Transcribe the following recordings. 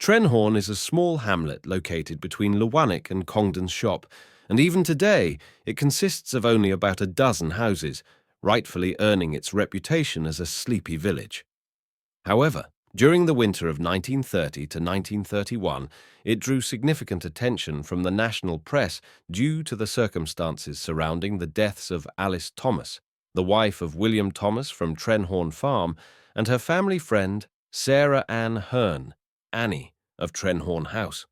Trenhorn is a small hamlet located between Luwanwick and Congdon's Shop, and even today it consists of only about a dozen houses, rightfully earning its reputation as a sleepy village. However, during the winter of 1930 to 1931, it drew significant attention from the national press due to the circumstances surrounding the deaths of Alice Thomas, the wife of William Thomas from Trenhorn Farm, and her family friend Sarah Ann Hearn, Annie, of Trenhorn House.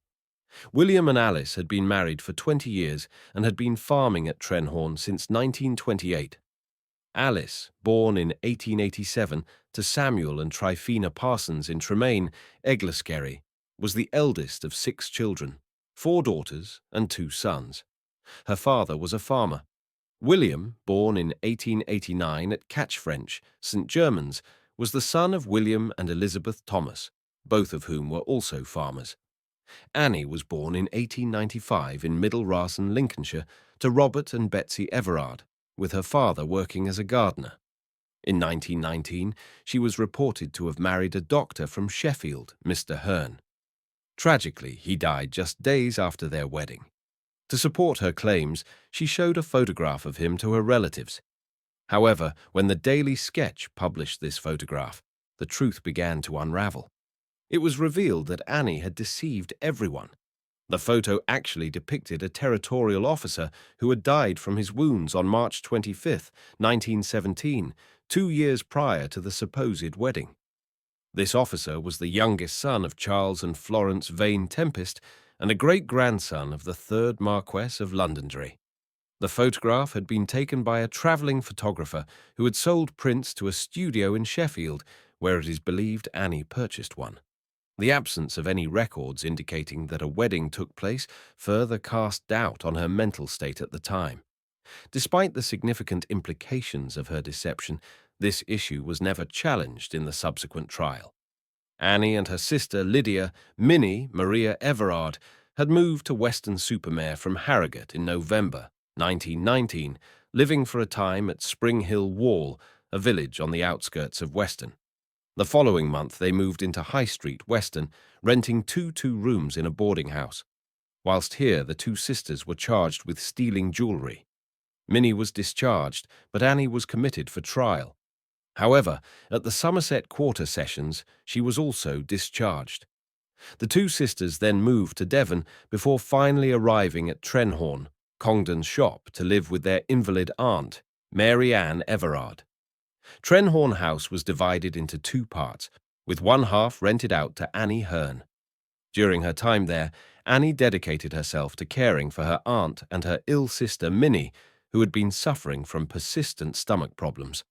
William and Alice had been married for 20 years and had been farming at Trenhorn since 1928. Alice, born in 1887 to Samuel and Tryphena Parsons in Tremaine, Egloskerry, was the eldest of 6 children, 4 daughters and 2 sons. Her father was a farmer. William, born in 1889 at Catchfrench, St. Germans, was the son of William and Elizabeth Thomas, both of whom were also farmers. Annie was born in 1895 in Middle Rarson, Lincolnshire, to Robert and Betsy Everard, with her father working as a gardener. In 1919, she was reported to have married a doctor from Sheffield, Mr. Hearn. Tragically, he died just days after their wedding. To support her claims, she showed a photograph of him to her relatives. However, when the Daily Sketch published this photograph, the truth began to unravel. It was revealed that Annie had deceived everyone. The photo actually depicted a territorial officer who had died from his wounds on March 25, 1917, 2 years prior to the supposed wedding. This officer was the youngest son of Charles and Florence Vane Tempest and a great-grandson of the 3rd Marquess of Londonderry. The photograph had been taken by a travelling photographer who had sold prints to a studio in Sheffield, where it is believed Annie purchased one. The absence of any records indicating that a wedding took place further cast doubt on her mental state at the time. Despite the significant implications of her deception, this issue was never challenged in the subsequent trial. Annie and her sister Lydia, Minnie Maria Everard, had moved to Weston-super-Mare from Harrogate in November 1919, living for a time at Spring Hill Wall, a village on the outskirts of Weston. The following month they moved into High Street, Weston, renting 2 rooms in a boarding house. Whilst here, the 2 sisters were charged with stealing jewellery. Minnie was discharged, but Annie was committed for trial. However, at the Somerset Quarter Sessions, she was also discharged. The 2 sisters then moved to Devon before finally arriving at Trenhorn, Congdon's Shop, to live with their invalid aunt, Mary Ann Everard. Trenhorn House was divided into 2 parts, with one half rented out to Annie Hearn. During her time there, Annie dedicated herself to caring for her aunt and her ill sister Minnie, who had been suffering from persistent stomach problems.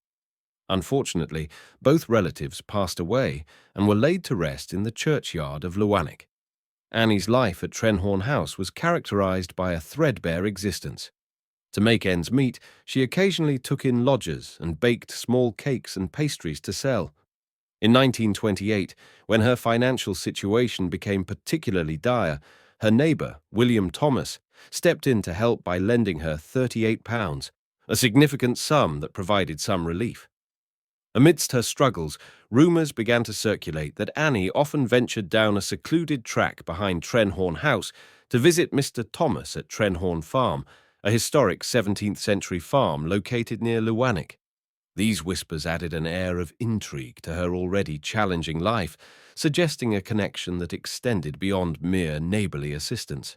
Unfortunately, both relatives passed away and were laid to rest in the churchyard of Luwanwick. Annie's life at Trenhorn House was characterized by a threadbare existence. To make ends meet, she occasionally took in lodgers and baked small cakes and pastries to sell. In 1928, when her financial situation became particularly dire, her neighbour, William Thomas, stepped in to help by lending her £38, a significant sum that provided some relief. Amidst her struggles, rumours began to circulate that Annie often ventured down a secluded track behind Trenhorn House to visit Mr. Thomas at Trenhorn Farm, a historic 17th-century farm located near Luwanwick. These whispers added an air of intrigue to her already challenging life, suggesting a connection that extended beyond mere neighbourly assistance.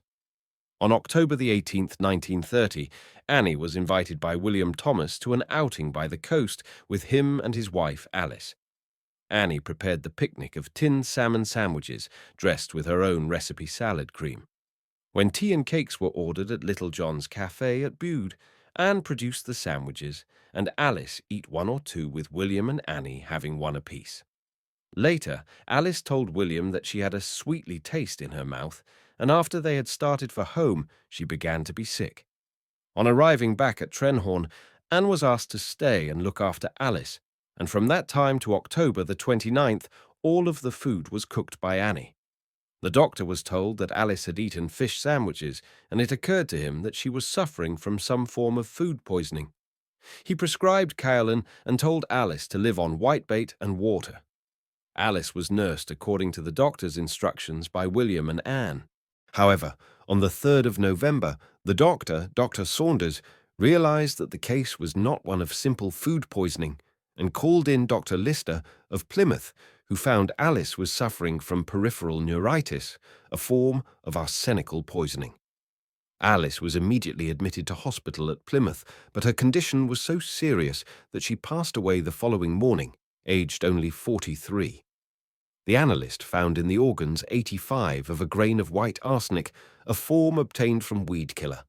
On October 18, 1930, Annie was invited by William Thomas to an outing by the coast with him and his wife Alice. Annie prepared the picnic of tinned salmon sandwiches dressed with her own recipe salad cream. When tea and cakes were ordered at Little John's Cafe at Bude, Anne produced the sandwiches, and Alice eat 1 or 2 with William and Annie having 1 apiece. Later, Alice told William that she had a sweetly taste in her mouth, and after they had started for home, she began to be sick. On arriving back at Trenhorn, Anne was asked to stay and look after Alice, and from that time to October the 29th, all of the food was cooked by Annie. The doctor was told that Alice had eaten fish sandwiches, and it occurred to him that she was suffering from some form of food poisoning. He prescribed kaolin and told Alice to live on whitebait and water. Alice was nursed according to the doctor's instructions by William and Anne. However, on the 3rd of November, the doctor, Dr. Saunders, realized that the case was not one of simple food poisoning and called in Dr. Lister of Plymouth, who found Alice was suffering from peripheral neuritis, a form of arsenical poisoning. Alice was immediately admitted to hospital at Plymouth, but her condition was so serious that she passed away the following morning, aged only 43. The analyst found in the organs 85 of a grain of white arsenic, a form obtained from weed killer.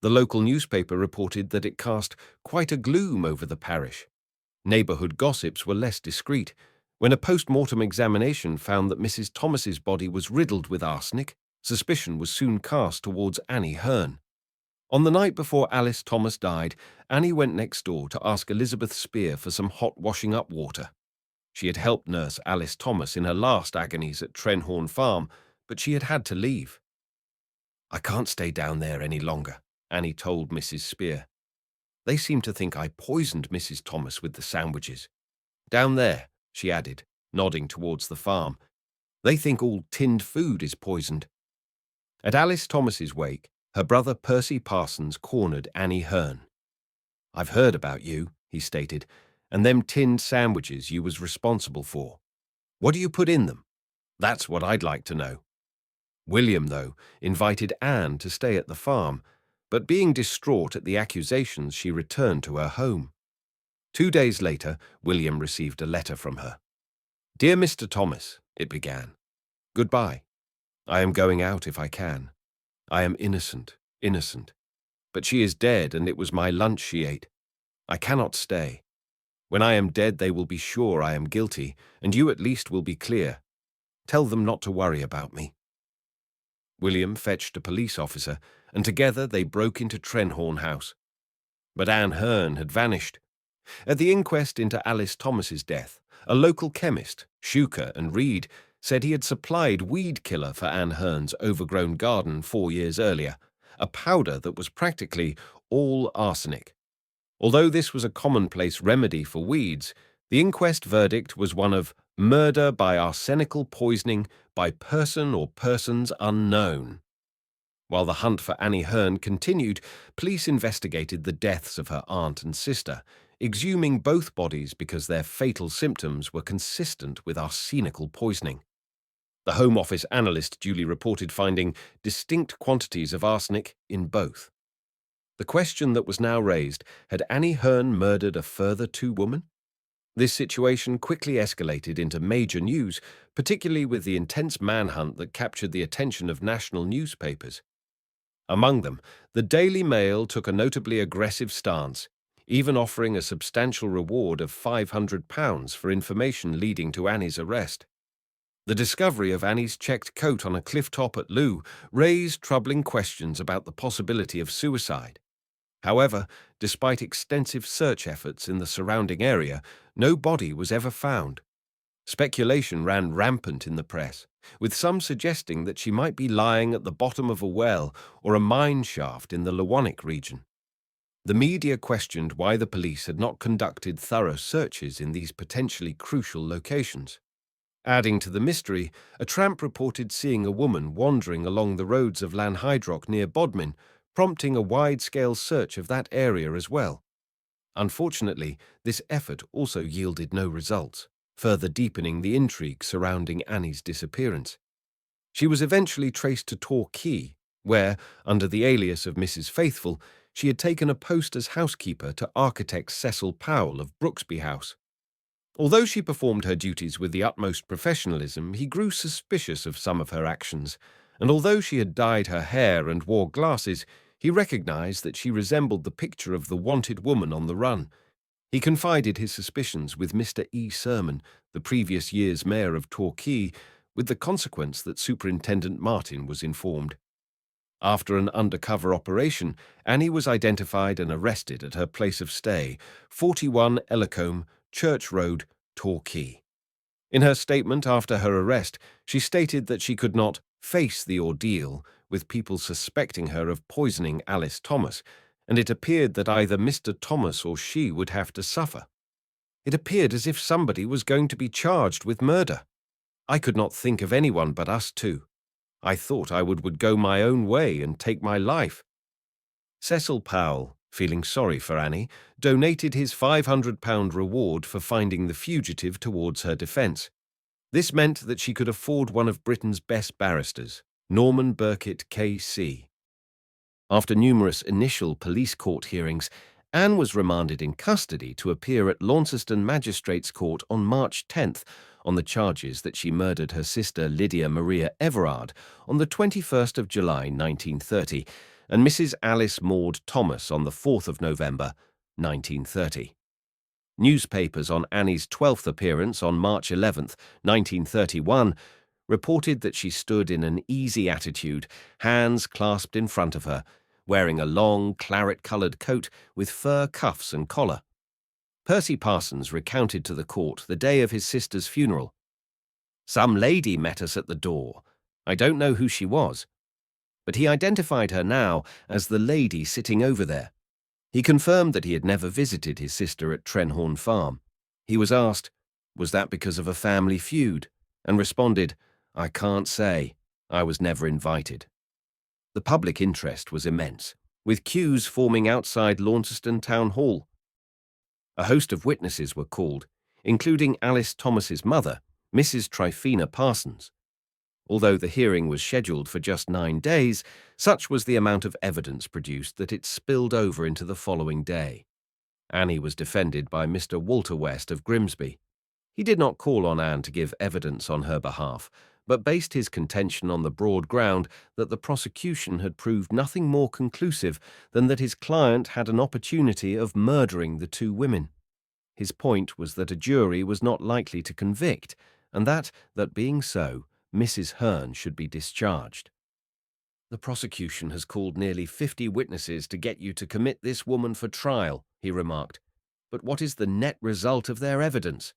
The local newspaper reported that it cast quite a gloom over the parish. Neighbourhood gossips were less discreet. When a post-mortem examination found that Mrs. Thomas's body was riddled with arsenic, suspicion was soon cast towards Annie Hearn. On the night before Alice Thomas died, Annie went next door to ask Elizabeth Spear for some hot washing-up water. She had helped nurse Alice Thomas in her last agonies at Trenhorn Farm, but she had had to leave. "I can't stay down there any longer," Annie told Mrs. Spear. "They seem to think I poisoned Mrs. Thomas with the sandwiches. Down there," she added, nodding towards the farm. "They think all tinned food is poisoned." At Alice Thomas's wake, her brother Percy Parsons cornered Annie Hearn. "I've heard about you," he stated, "and them tinned sandwiches you was responsible for. What do you put in them? That's what I'd like to know." William, though, invited Anne to stay at the farm, but being distraught at the accusations, she returned to her home. 2 days later, William received a letter from her. "Dear Mr. Thomas," it began, "goodbye. I am going out if I can. I am innocent, innocent. But she is dead, and it was my lunch she ate. I cannot stay. When I am dead, they will be sure I am guilty, and you at least will be clear. Tell them not to worry about me." William fetched a police officer, and together they broke into Trenhorn House. But Anne Hearn had vanished. At the inquest into Alice Thomas's death, a local chemist, Shuker and Reed, said he had supplied weed killer for Anne Hearn's overgrown garden 4 years earlier, a powder that was practically all arsenic. Although this was a commonplace remedy for weeds, the inquest verdict was one of murder by arsenical poisoning by person or persons unknown. While the hunt for Annie Hearn continued, police investigated the deaths of her aunt and sister, exhuming both bodies because their fatal symptoms were consistent with arsenical poisoning. The Home Office analyst duly reported finding distinct quantities of arsenic in both. The question that was now raised, had Annie Hearn murdered a further 2 women? This situation quickly escalated into major news, particularly with the intense manhunt that captured the attention of national newspapers. Among them, the Daily Mail took a notably aggressive stance, even offering a substantial reward of £500 for information leading to Annie's arrest. The discovery of Annie's checked coat on a cliff top at Looe raised troubling questions about the possibility of suicide. However, despite extensive search efforts in the surrounding area, no body was ever found. Speculation ran rampant in the press, with some suggesting that she might be lying at the bottom of a well or a mine shaft in the Lewonick region. The media questioned why the police had not conducted thorough searches in these potentially crucial locations. Adding to the mystery, a tramp reported seeing a woman wandering along the roads of Lanhydrock near Bodmin, prompting a wide-scale search of that area as well. Unfortunately, this effort also yielded no results, further deepening the intrigue surrounding Annie's disappearance. She was eventually traced to Torquay, where, under the alias of Mrs. Faithful, she had taken a post as housekeeper to architect Cecil Powell of Brooksby House. Although she performed her duties with the utmost professionalism, he grew suspicious of some of her actions, and although she had dyed her hair and wore glasses, he recognized that she resembled the picture of the wanted woman on the run. He confided his suspicions with Mr. E. Salmon, the previous year's mayor of Torquay, with the consequence that Superintendent Martin was informed. After an undercover operation, Annie was identified and arrested at her place of stay, 41 Ellicombe, Church Road, Torquay. In her statement after her arrest, she stated that she could not face the ordeal with people suspecting her of poisoning Alice Thomas, and it appeared that either Mr. Thomas or she would have to suffer. It appeared as if somebody was going to be charged with murder. I could not think of anyone but us two. I thought I would go my own way and take my life. Cecil Powell, feeling sorry for Annie, donated his £500 reward for finding the fugitive towards her defence. This meant that she could afford one of Britain's best barristers, Norman Burkitt KC. After numerous initial police court hearings, Anne was remanded in custody to appear at Launceston Magistrates' Court on March 10th on the charges that she murdered her sister Lydia Maria Everard on the 21st of July 1930 and Mrs. Alice Maud Thomas on the 4th of November 1930. Newspapers on Annie's 12th appearance on March 11th, 1931, reported that she stood in an easy attitude, hands clasped in front of her, wearing a long, claret-coloured coat with fur cuffs and collar. Percy Parsons recounted to the court the day of his sister's funeral. "Some lady met us at the door. I don't know who she was, but he identified her now as the lady sitting over there." He confirmed that he had never visited his sister at Trenhorn Farm. He was asked, was that because of a family feud, and responded, "I can't say. I was never invited." The public interest was immense, with queues forming outside Launceston Town Hall. A host of witnesses were called, including Alice Thomas's mother, Mrs. Tryphena Parsons. Although the hearing was scheduled for just 9 days, such was the amount of evidence produced that it spilled over into the following day. Annie was defended by Mr. Walter West of Grimsby. He did not call on Anne to give evidence on her behalf, but based his contention on the broad ground that the prosecution had proved nothing more conclusive than that his client had an opportunity of murdering the two women. His point was that a jury was not likely to convict, and that being so, Mrs. Hearn should be discharged. "The prosecution has called nearly 50 witnesses to get you to commit this woman for trial," he remarked. "But what is the net result of their evidence?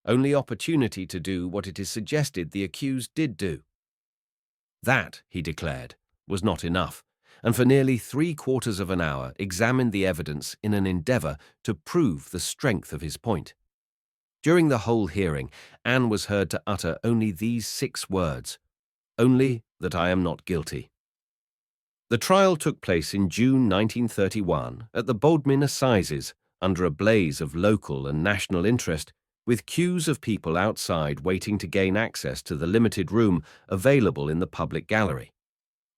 Only opportunity to do what it is suggested the accused did do." That, he declared, was not enough, and for nearly 3/4 of an hour examined the evidence in an endeavour to prove the strength of his point. During the whole hearing, Anne was heard to utter only these 6 words, "Only that I am not guilty." The trial took place in June 1931 at the Bodmin Assizes under a blaze of local and national interest, with queues of people outside waiting to gain access to the limited room available in the public gallery.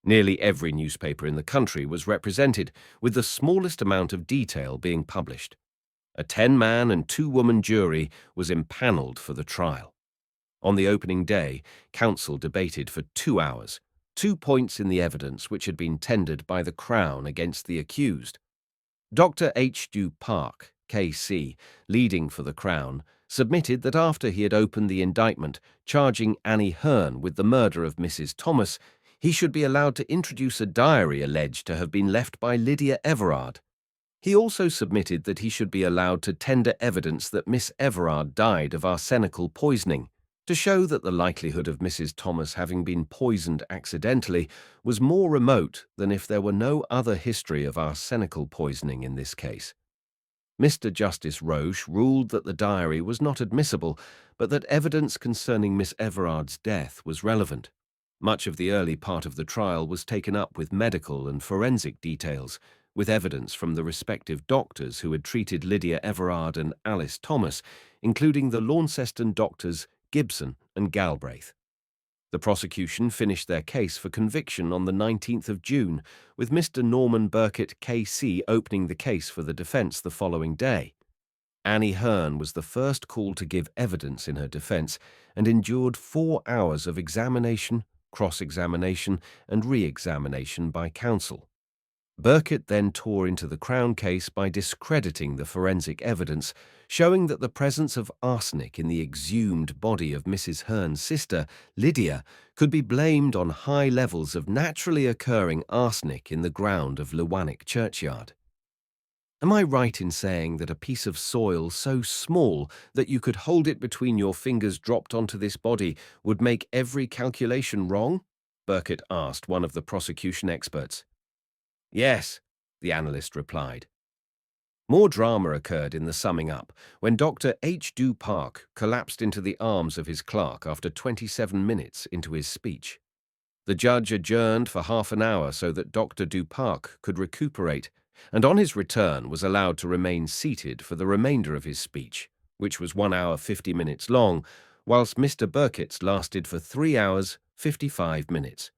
Nearly every newspaper in the country was represented, with the smallest amount of detail being published. A 10-man and 2-woman jury was impanelled for the trial. On the opening day, counsel debated for 2 hours, 2 points in the evidence which had been tendered by the Crown against the accused. Dr. H. Du Park, KC, leading for the Crown, submitted that after he had opened the indictment charging Annie Hearn with the murder of Mrs. Thomas, he should be allowed to introduce a diary alleged to have been left by Lydia Everard. He also submitted that he should be allowed to tender evidence that Miss Everard died of arsenical poisoning, to show that the likelihood of Mrs. Thomas having been poisoned accidentally was more remote than if there were no other history of arsenical poisoning in this case. Mr. Justice Roche ruled that the diary was not admissible, but that evidence concerning Miss Everard's death was relevant. Much of the early part of the trial was taken up with medical and forensic details, with evidence from the respective doctors who had treated Lydia Everard and Alice Thomas, including the Launceston doctors Gibson and Galbraith. The prosecution finished their case for conviction on the 19th of June, with Mr. Norman Burkitt KC opening the case for the defence the following day. Annie Hearn was the first called to give evidence in her defence and endured 4 hours of examination, cross-examination and re-examination by counsel. Burkitt then tore into the Crown case by discrediting the forensic evidence, showing that the presence of arsenic in the exhumed body of Mrs. Hearn's sister, Lydia, could be blamed on high levels of naturally occurring arsenic in the ground of Lewanick churchyard. Am I right in saying that a piece of soil so small that you could hold it between your fingers dropped onto this body would make every calculation wrong? Burkitt asked one of the prosecution experts. "Yes," the analyst replied. More drama occurred in the summing up when Dr. H. Du Park collapsed into the arms of his clerk after 27 minutes into his speech. The judge adjourned for half an hour so that Dr. Du Park could recuperate, and on his return was allowed to remain seated for the remainder of his speech, which was 1 hour 50 minutes long, whilst Mr. Burkitt's lasted for 3 hours 55 minutes.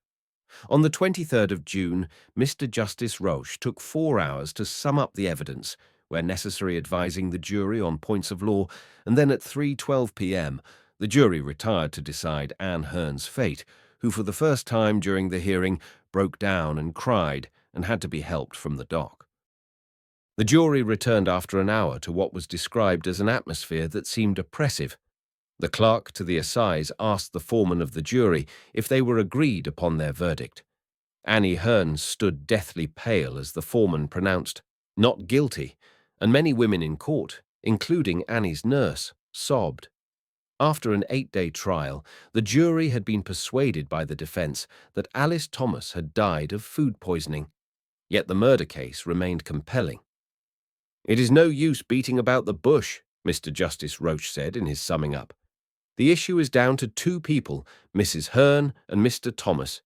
On the 23rd of June, Mr. Justice Roche took 4 hours to sum up the evidence, where necessary advising the jury on points of law, and then at 3:12 p.m., the jury retired to decide Anne Hearn's fate, who for the first time during the hearing broke down and cried and had to be helped from the dock. The jury returned after an hour to what was described as an atmosphere that seemed oppressive. The clerk to the assize asked the foreman of the jury if they were agreed upon their verdict. Annie Hearn stood deathly pale as the foreman pronounced "not guilty," and many women in court, including Annie's nurse, sobbed. After an 8-day trial, the jury had been persuaded by the defense that Alice Thomas had died of food poisoning, yet the murder case remained compelling. "It is no use beating about the bush," Mr. Justice Roche said in his summing up. "The issue is down to two people, Mrs. Hearn and Mr. Thomas.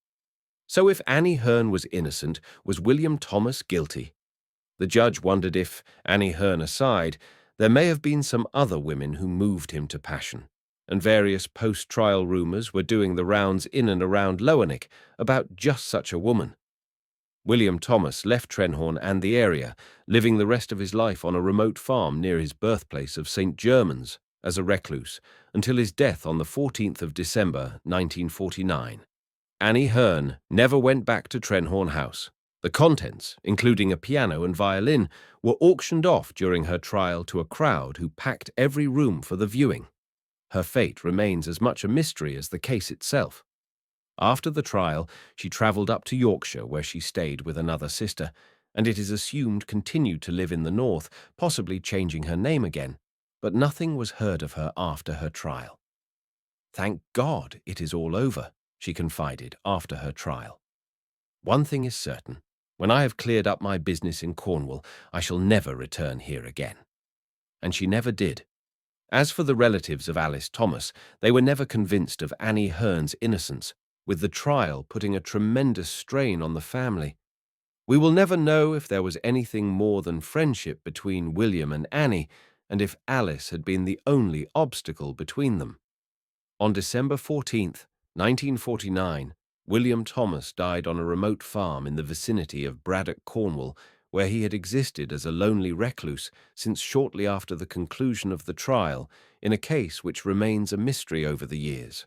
So if Annie Hearn was innocent, was William Thomas guilty?" The judge wondered if, Annie Hearn aside, there may have been some other women who moved him to passion, and various post-trial rumours were doing the rounds in and around Lowick about just such a woman. William Thomas left Trenhorn and the area, living the rest of his life on a remote farm near his birthplace of St. Germans as a recluse, until his death on the 14th of December, 1949. Annie Hearn never went back to Trenhorn House. The contents, including a piano and violin, were auctioned off during her trial to a crowd who packed every room for the viewing. Her fate remains as much a mystery as the case itself. After the trial, she travelled up to Yorkshire, where she stayed with another sister, and it is assumed continued to live in the north, possibly changing her name again, but nothing was heard of her after her trial. "Thank God it is all over," she confided after her trial. "One thing is certain. When I have cleared up my business in Cornwall, I shall never return here again." And she never did. As for the relatives of Alice Thomas, they were never convinced of Annie Hearn's innocence, with the trial putting a tremendous strain on the family. We will never know if there was anything more than friendship between William and Annie, and if Alice had been the only obstacle between them. On December 14th, 1949, William Thomas died on a remote farm in the vicinity of Braddock, Cornwall, where he had existed as a lonely recluse since shortly after the conclusion of the trial, in a case which remains a mystery over the years.